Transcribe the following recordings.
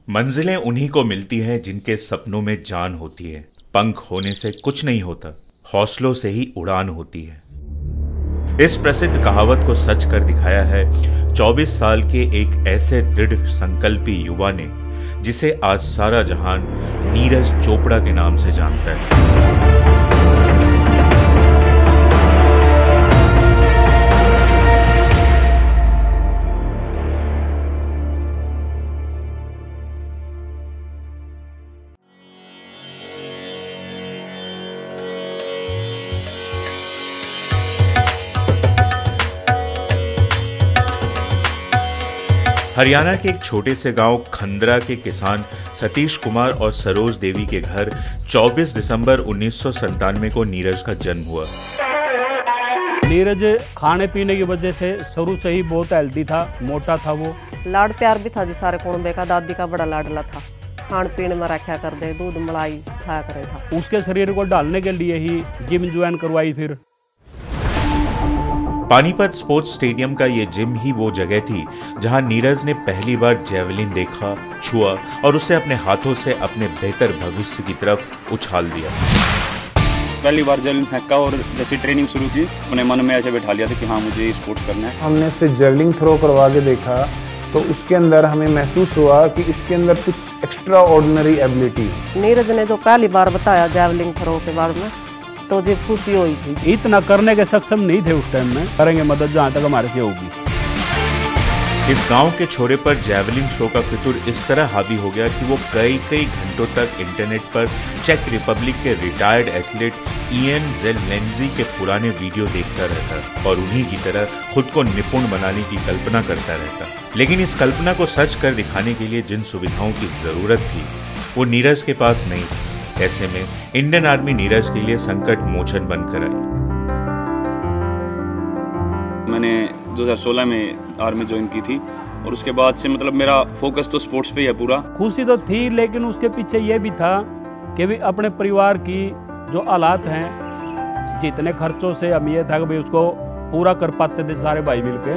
मंजिलें उन्हीं को मिलती हैं जिनके सपनों में जान होती है। पंख होने से कुछ नहीं होता, हौसलों से ही उड़ान होती है। इस प्रसिद्ध कहावत को सच कर दिखाया है 24 साल के एक ऐसे दृढ़ संकल्पी युवा ने, जिसे आज सारा जहान नीरज चोपड़ा के नाम से जानता है। हरियाणा के एक छोटे से गांव खंदरा के किसान सतीश कुमार और सरोज देवी के घर 24 दिसंबर 1997 को नीरज का जन्म हुआ। नीरज खाने पीने की वजह से शुरू से ही बहुत हेल्दी था, मोटा था। वो लाड प्यार भी था जी सारे कुनबे का। दादी का बड़ा लाडला था, खान पीने में रखा कर दे, दूध मलाई खाया करे था। उसके शरीर को डालने के लिए ही जिम ज्वाइन करवाई। फिर पानीपत स्पोर्ट्स स्टेडियम का ये जिम ही वो जगह थी जहां नीरज ने पहली बार जेवलिन देखा, छुआ और उसे अपने हाथों से अपने बेहतर भविष्य की तरफ उछाल दिया। पहली बार जेवलिन फेंका और जैसी ट्रेनिंग शुरू की, अपने मन में ऐसे बैठा लिया था कि हाँ मुझे स्पोर्ट्स करना है। हमने उससे जेवलिन थ्रो करवा के देखा तो उसके अंदर हमें महसूस हुआ कि इसके अंदर कुछ एक्स्ट्रा ऑर्डिनरी एबिलिटी। नीरज ने जो पहली बार बताया जेवलिन थ्रो के बारे में तो जी खुशी हुई थी। इतना करने के सक्षम नहीं थे उस टाइम में, करेंगे मदद जहाँ तक हमारे से होगी। इस गांव के छोरे पर जेवलिन थ्रो का फितूर इस तरह हावी हो गया कि वो कई घंटों तक इंटरनेट पर चेक रिपब्लिक के रिटायर्ड एथलीट इयन जेलेंजी के पुराने वीडियो देखता रहता और उन्हीं की तरह खुद को निपुण बनाने की कल्पना करता रहता। लेकिन इस कल्पना को सच कर दिखाने के लिए जिन सुविधाओं की जरूरत थी वो नीरज के पास नहीं थी। ऐसे में इंडियन आर्मी नीरज के लिए संकट मोचन बनकर आई। मैंने 2016 में आर्मी ज्वाइन की थी और उसके बाद से मतलब मेरा फोकस तो स्पोर्ट्स पे ही है पूरा। खुशी तो थी, लेकिन उसके पीछे ये भी था कि भी अपने परिवार की जो हालात हैं, जितने खर्चों से हम ये था कि भाई उसको पूरा कर पाते थे सारे भाई मिलके,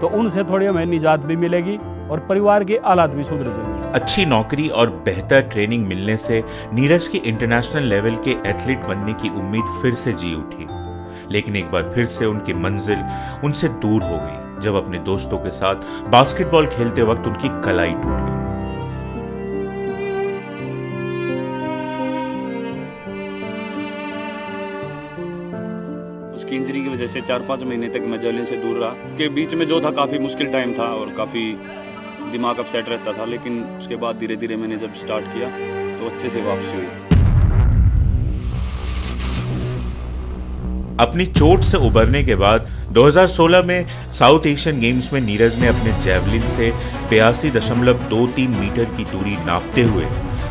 तो उनसे थोड़ी हमें निजात भी मिलेगी और परिवार के हालात भी सुधर जाएंगे। अच्छी नौकरी और बेहतर ट्रेनिंग मिलने से नीरज की इंटरनेशनल लेवल के एथलीट बनने की उम्मीद फिर से जी उठी। लेकिन एक बार फिर से उनकी मंजिल उनसे दूर हो गई जब अपने दोस्तों के साथ बास्केटबॉल खेलते वक्त उनकी कलाई टूट गई। उसकी इंजरी की वजह से 4-5 महीने तक मैं जेवलिन से दूर रहा। के बीच में जो था काफ़ी मुश्किल टाइम था और काफ़ी दिमाग अपसेट रहता था, लेकिन उसके बाद धीरे धीरे मैंने जब स्टार्ट किया तो अच्छे से वापसी हुई। अपनी चोट से उबरने के बाद 2016 में साउथ एशियन गेम्स में नीरज ने अपने जेवलिन से 82.23 मीटर की दूरी नापते हुए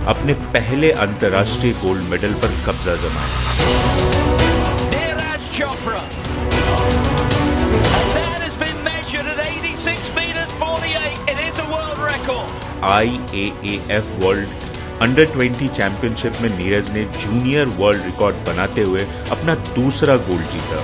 अपने पहले अंतर्राष्ट्रीय गोल्ड मेडल पर कब्जा जमाया। IAAF वर्ल्ड अंडर 20 चैंपियनशिप में नीरज ने जूनियर वर्ल्ड रिकॉर्ड बनाते हुए अपना दूसरा गोल्ड जीता।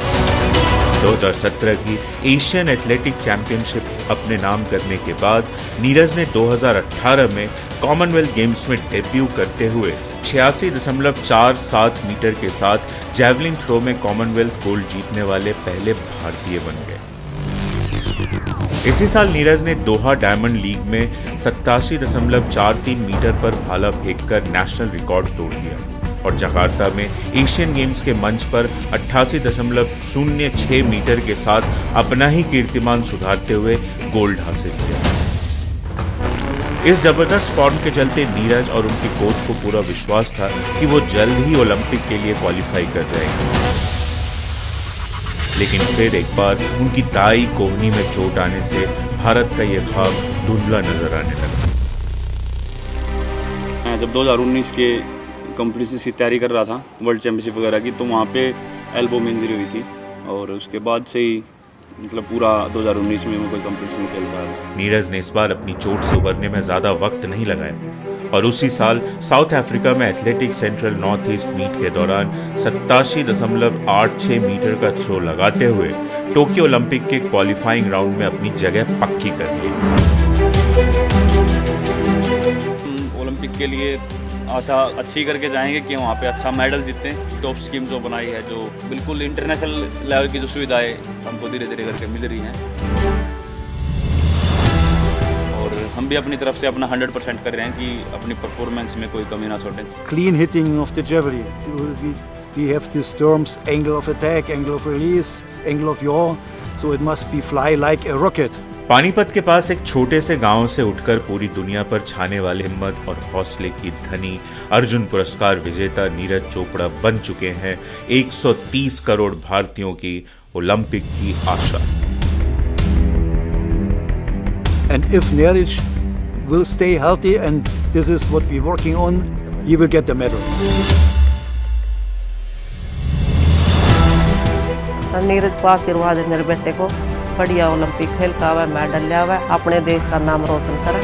2017 की एशियन एथलेटिक चैंपियनशिप अपने नाम करने के बाद नीरज ने 2018 में कॉमनवेल्थ गेम्स में डेब्यू करते हुए 86.47 मीटर के साथ जेवलिन थ्रो में कॉमनवेल्थ गोल्ड जीतने वाले पहले भारतीय बन गए। इसी साल नीरज ने दोहा डायमंड लीग में 87.43 मीटर पर भाला फेंककर नेशनल रिकॉर्ड तोड़ दिया और जकार्ता में एशियन गेम्स के मंच पर 88.06 मीटर के साथ अपना ही कीर्तिमान सुधारते हुए गोल्ड हासिल किया। इस जबरदस्त फॉर्म के चलते नीरज और उनके कोच को पूरा विश्वास था कि वो जल्द ही ओलंपिक के लिए क्वालिफाई कर जाएंगे। लेकिन फिर एक बार उनकी दाई कोहनी में चोट आने से भारत का यह ख्वाब धुंधला नजर आने लगा। जब 2019 के कंपटीशन की तैयारी कर रहा था वर्ल्ड चैंपियनशिप वगैरह की, तो वहाँ पे एल्बो में इंजरी हुई थी और उसके बाद से ही मतलब पूरा 2019 में मैं कोई कंपटीशन नहीं खेल पाया था। नीरज ने इस बार अपनी चोट से उबरने में ज्यादा वक्त नहीं लगाया और उसी साल साउथ अफ्रीका में Athletic Central North East Meet के दौरान 87.86 मीटर का थ्रो लगाते हुए टोक्यो ओलंपिक के क्वालिफाइंग राउंड में अपनी जगह पक्की कर ली। ओलंपिक के लिए आशा अच्छी करके जाएंगे कि वहाँ पे अच्छा मेडल जीतें। टॉप स्कीम जो बनाई है, जो बिल्कुल इंटरनेशनल लेवल की जो सुविधाएं हमको धीरे धीरे करके मिल रही हैं, और हम भी अपनी तरफ से अपना 100% कर रहे हैं कि अपनी परफॉर्मेंस में कोई कमी ना छोड़ें। Clean hitting of the javelin. We have these terms: angle of attack, angle of release, angle of yaw. So it must be fly like a rocket. Panipat के पास एक छोटे से गांव से उठकर पूरी दुनिया पर छाने वाले हिम्मत और हौसले की धनी अर्जुन पुरस्कार विजेता नीरज चोपड़ा बन चुके हैं 130 करोड़ भारतीयों की ओलंपिक की आशा। And if Neeraj will stay healthy, and this is what we're working on, he will get the medal. Neeraj को आशीर्वाद है मेरे बेटे को, बढ़िया ओलंपिक खेल का हुआ, मेडल लिया हुआ, अपने देश का नाम रोशन करे।